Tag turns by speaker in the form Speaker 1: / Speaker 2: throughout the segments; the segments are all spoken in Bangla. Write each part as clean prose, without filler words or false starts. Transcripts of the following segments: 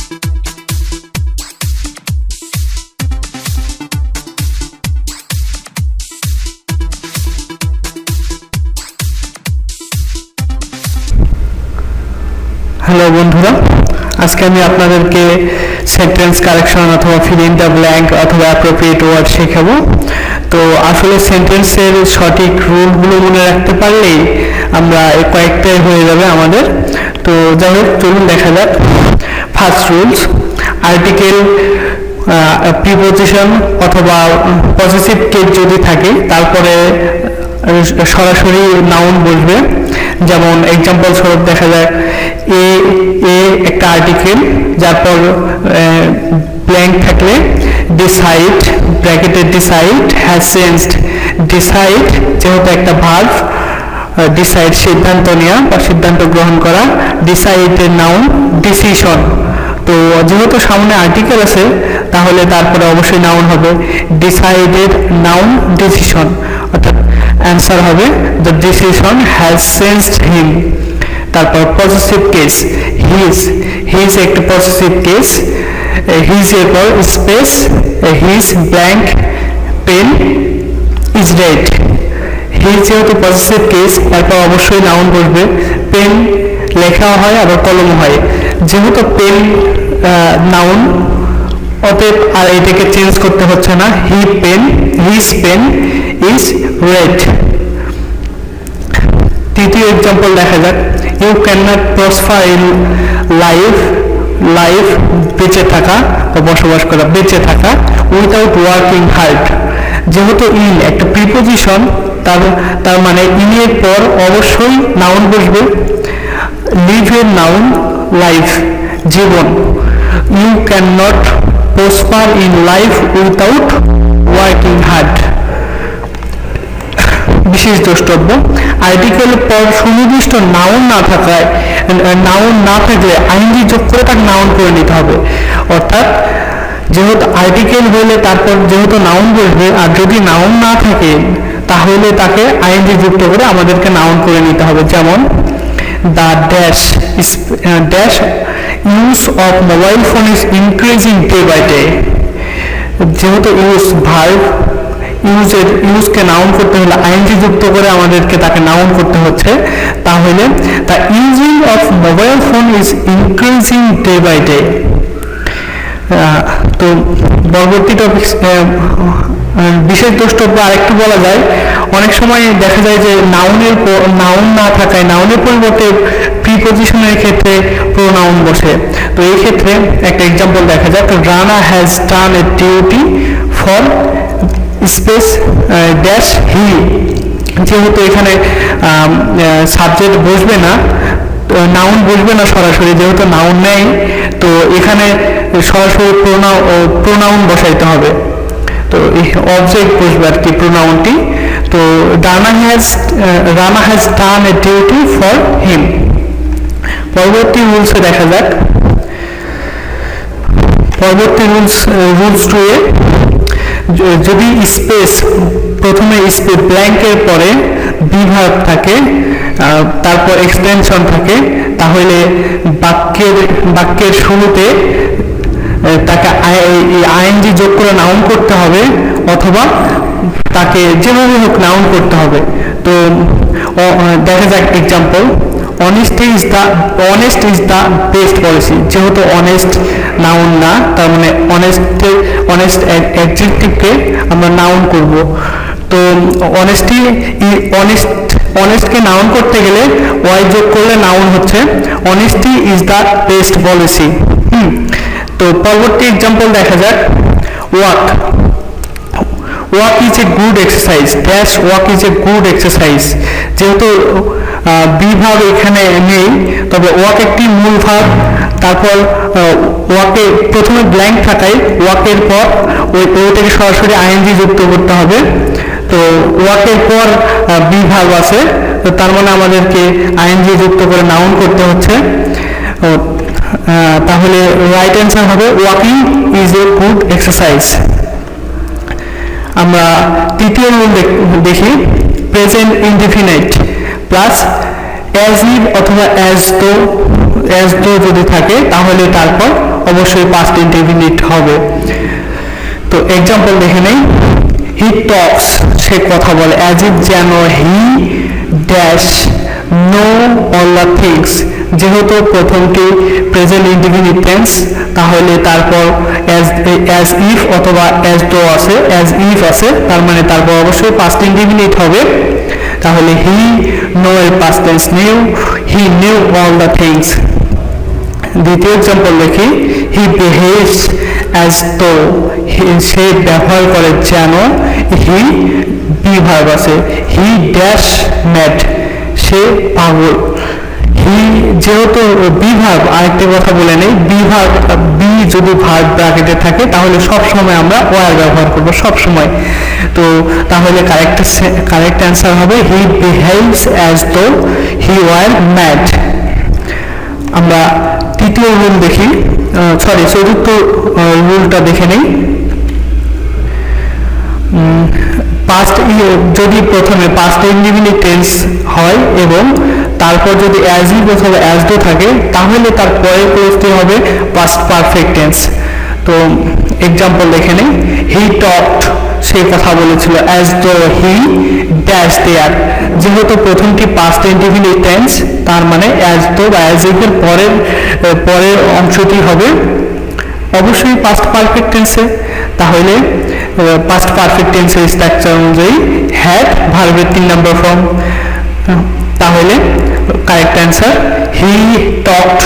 Speaker 1: হ্যালো বন্ধুরা, আজকে আমি আপনাদেরকে সেন্টেন্স কারেকশন অথবা ফিল ইন দ্য ব্ল্যাঙ্ক অথবা অ্যাপ্রোপ্রিয়েট ওয়ার্ড শেখাবো। তো আসলে সেন্টেন্সের সঠিক রুলগুলো মনে রাখতে পারলেই আমরা কয়েকটাই হয়ে যাবে আমাদের। তো যাই হোক, চলুন দেখা যাক। ফার্স্ট রুলস, আর্টিকেল প্রিপোজিশন অথবা পসেসিভ কেস যদি থাকে তারপরে সরাসরি নাউন বসবে। যেমন এক্সাম্পল স্বরূপ দেখা যায় এ একটা আর্টিকেল, যার পর ব্ল্যাঙ্ক থাকলে ডিসাইড ব্র্যাকেটের ডিসাইড হ্যাজ চেঞ্জড। ডিসাইড যেহেতু একটা ভার্ব, ডিসাইড সিদ্ধান্ত নেওয়া বা সিদ্ধান্ত গ্রহণ করা, ডিসাইডের নাউন ডিসিশন। তো যেহেতু সামনে আর্টিকেল আছে তাহলে তারপরে অবশ্যই নাউন হবে, ডিসাইডেড নাউন ডিসিশন, অর্থাৎ অ্যান্সার হবে the decision has changed him. তারপর পজিটিভ কেস, হিজ একটা পজিটিভ কেস, হিজ এর পর space, his blank pen is red. His যেহেতু পজিটিভ কেস তারপর অবশ্যই নাউন বসবে। পেন লেখা হয় আবার কলম হয়, যেহেতু পেন নাউন অতএব আর এটাকে চেঞ্জ করতে হচ্ছে না, হিজ পেন ইজ রেড। তৃতীয় এক্সাম্পল দেখা যাক, you can not prosper in life বেঁচে থাকা বা বসবাস করা, বেঁচে থাকা উইথাউট ওয়ার্কিং হার্ড। যেহেতু ইন একটা প্রিপোজিশন, তার মানে ইন এর পর অবশ্যই নাউন বসবে। লিভ এর নাউন লাইফ, জীবন। You can not prosper in life without working hard. বিশেষ দ্রষ্টব্য, আর্টিকেলের পর সুনির্দিষ্ট নাউন না থাকলে আইনজি যোগ করে তাকে নাউন করে নিতে হবে। অর্থাৎ যেহেতু আর্টিকেল হলে তারপর যেহেতু নাউন বসবে, আর যদি নাউন না থাকে তাহলে তাকে আইনজি যুক্ত করে আমাদেরকে নাউন করে নিতে হবে। যেমন the dash use of mobile phone is increasing day by day. যেহেতু ইউজ ভার্ব, ইউজকে নাউন করতে হলে আইএনজি যুক্ত করে আমাদেরকে তাকে নাউন করতে হচ্ছে, তাহলে the using of mobile phone is increasing day by day. তো পরবর্তী টপিক বিশেষ দ্রষ্টব্য আরেকটু বলা যায়, অনেক সময় দেখা যায় যে নাউন না থাকায় নাউনের পরিবর্তে প্রিপোজিশনের ক্ষেত্রে প্রোনাউন বসে। তো এই ক্ষেত্রে একটা এক্সাম্পল দেখা যাক, Rana has done A duty for space dash he. যেহেতু এখানে সাবজেক্ট বসবে না, নাউন বসবে না সরাসরি, যেহেতু নাউন নেই তো এখানে সরাসরি প্রোনাউন বসাইতে হবে। তো অবজেক্ট বসবে আর কি প্রোনাউনটি। তো Rana has done A duty for him. পরবর্তী রুলসে দেখা যাক, পরবর্তী রুলস 2 এ যদি স্পেস প্রথমে ব্ল্যাঙ্কের পরে বিভাগ থাকে তারপর এক্সটেনশন থাকে, তাহলে বাক্যের শুরুতে তাকে আইএনজি যোগ করে নাউন করতে হবে, অথবা তাকে যেভাবে হোক নাউন করতে হবে। তো দেখা যাক example, honest is the best policy. যেহেতু অনেস্ট নাউন না, তার মানে অনেস্ট অ্যাডজেক্টিভকে আমরা নাউন করব। তো অনেস্টকে নাউন করতে গেলে ওয়াই যোগ করলে নাউন হচ্ছে, honesty is the best policy. তো পরবর্তী এক্সাম্পল দেখা যাক, walk is a good exercise dash walk is a good exercise. যেহেতু বিভাগ এখানে নেই, তবে ওয়াক একটি মূল ভাব, তারপর ওয়াকে প্রথমে ব্ল্যাঙ্ক থাকায় ওয়াকের পর ওইটাকে সরাসরি আইএনজি যুক্ত করতে হবে। তো ওয়াকের পর বিভাগ আছে, তো তার মানে আমাদেরকে আইএনজি যুক্ত করে নাউন করতে হচ্ছে। তাহলে রাইট অ্যান্সার হবে walking is a good exercise. আমরা তৃতীয় রুল দেখি, present indefinite plus as if অথবা অ্যাজ দো যদি থাকে তাহলে তারপর অবশ্যই পাস্ট ইনডেফিনিট হবে। তো এক্সাম্পল দেখে নেই, হি টক্স, সে কথা বলে, অ্যাজ ইফ, যেন, he dash no all the things, যেহেতু প্রথমটি প্রেজেন্ট ইনডেফিনিট টেন্স, তাহলে তারপর অ্যাজ ইফ অথবা অ্যাজ দো আছে, অ্যাজ ইফ আছে, তার মানে তারপর অবশ্যই পাস্ট ইনডেফিনিট হবে। তাহলে হি নো এর past tense new, he knew all the things. দ্বিতীয় এক্সাম্পল দেখি, হি বিহেভস অ্যাজ দো, সে ব্যবহার করে যেন, হি বি ভার্ব আছে, হি ড্যাশ ম্যাড, সে পাগল। হি যেহেতু বি ভার্ব, আরেকটা কথা বলে নেই, বি ভার্ব, বি যদি ভার্ব ব্র্যাকেটে থাকে তাহলে সব সময় আমরা ওয়ার ব্যবহার করব, সব সময়। তো তাহলে কারেক্ট অ্যান্সার হবে হি বিহেভস অ্যাজ দো হি ওয়ার ম্যাড। আমরা তৃতীয় রুল দেখি, চতুর্থ রুলটা দেখে নেই। পাস্ট, যদি প্রথমে পাস্ট ইনডিফিনিট টেন্স হয় এবং তারপর যদি অ্যাজ ইফ অথবা অ্যাজ ডো থাকে, তাহলে তার পরের ক্লোজটি হবে পাস্ট পারফেক্ট টেন্স। তো এক্সাম্পল দেখে নেই, হি টকড, সে কথা বলেছিল, অ্যাজ দো হি ড্যাশ দেয়ার, যেহেতু প্রথমটি পাস্ট ইনডিফিনিট টেন্স, তার মানে অ্যাজ দো বা অ্যাজ ইফ এর পরের অংশটি হবে অবশ্যই পাস্ট পারফেক্ট টেন্সে। তাহলে পাস্ট পারফেক্ট টেন্সের স্ট্রাকচার অনুযায়ী হ্যাড ভার্বের 3 নম্বর ফর্ম। তাহলে correct answer he talked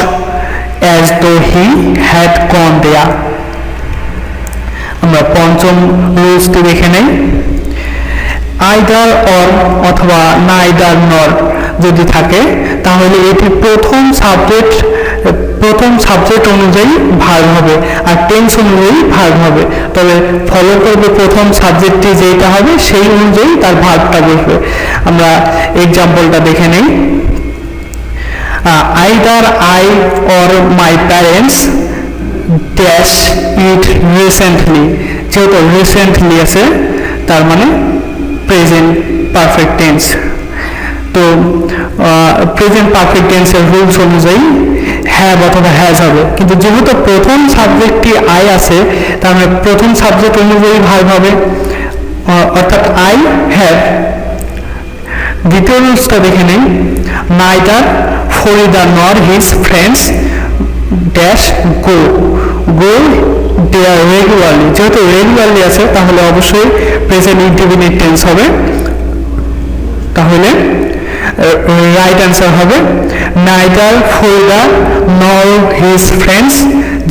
Speaker 1: as though he had gone দেয়ার। আমরা পঞ্চম রুলসটি দেখে নেই, আইদার অর অথবা নাইদার নর যদি থাকে, তাহলে এটি প্রথম সাবজেক্ট অনুযায়ী ভার্ব হবে আর টেন্স অনুযায়ী ভার্ব হবে। তবে ফলো করবে প্রথম সাবজেক্টটি যেটা হবে সেই অনুযায়ী তার ভার্বটা বসবে। আমরা এক্সাম্পলটা দেখে নেই, either I or my parents dash it recently, যেহেতু রিসেন্টলি আছে তার মানে প্রেজেন্ট পারফেক্ট টেন্স। তো প্রেজেন্ট পারফেক্ট টেন্সের রুলস অনুযায়ী হ্যাভ অথবা হ্যাজ হবে, কিন্তু যেহেতু প্রথম সাবজেক্টটি আই আছে তার মানে প্রথম সাবজেক্ট অনুযায়ী ভার্ব হবে, অর্থাৎ আই হ্যাভ। দ্বিতীয় রুলসটা দেখে নেই, neither Farida nor his friends dash go there regularly, যেহেতু রেগুলারলি আছে তাহলে অবশ্যই প্রেজেন্ট ইনডিফিনিট টেন্স হবে। তাহলে রাইট অ্যান্সার হবে neither Farida nor his friends,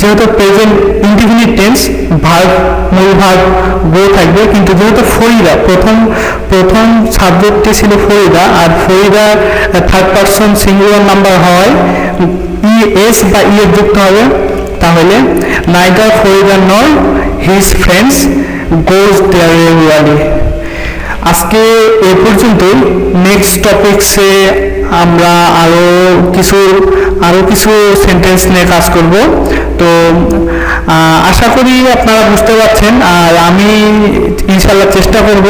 Speaker 1: যেহেতু প্রেজেন্ট ইনডিফিনিট টেন্স ভার্ব মূল ভার্ব গো থাকবে, কিন্তু যেহেতু ফরিদা প্রথম সাবজেক্টটি ছিল ফরিদা আর Farida third person singular number হয় এস বা এর যুক্ত হবে, তাহলে neither Farida nor his friends goes there regularly. আজকে এ পর্যন্তই। নেক্সট টপিকসে আমরা আরো কিছু সেন্টেন্স নিয়ে কাজ করব। তো আশা করি আপনারা বুঝতে পারছেন, আর আমি ইনশাল্লাহ চেষ্টা করব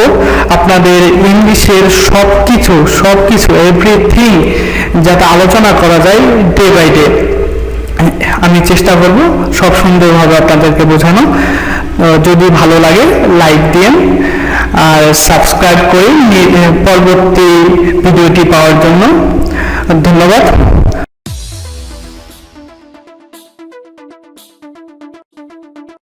Speaker 1: আপনাদের ইংলিশের সবকিছু এভরিথিং যাতে আলোচনা করা যায় ডে বাই ডে। আমি চেষ্টা করব সব সুন্দরভাবে আপনাদেরকে বোঝানো। যদি ভালো লাগে লাইক দিন আর সাবস্ক্রাইব করে পরবর্তী ভিডিওটি পাওয়ার জন্য ধন্যবাদ।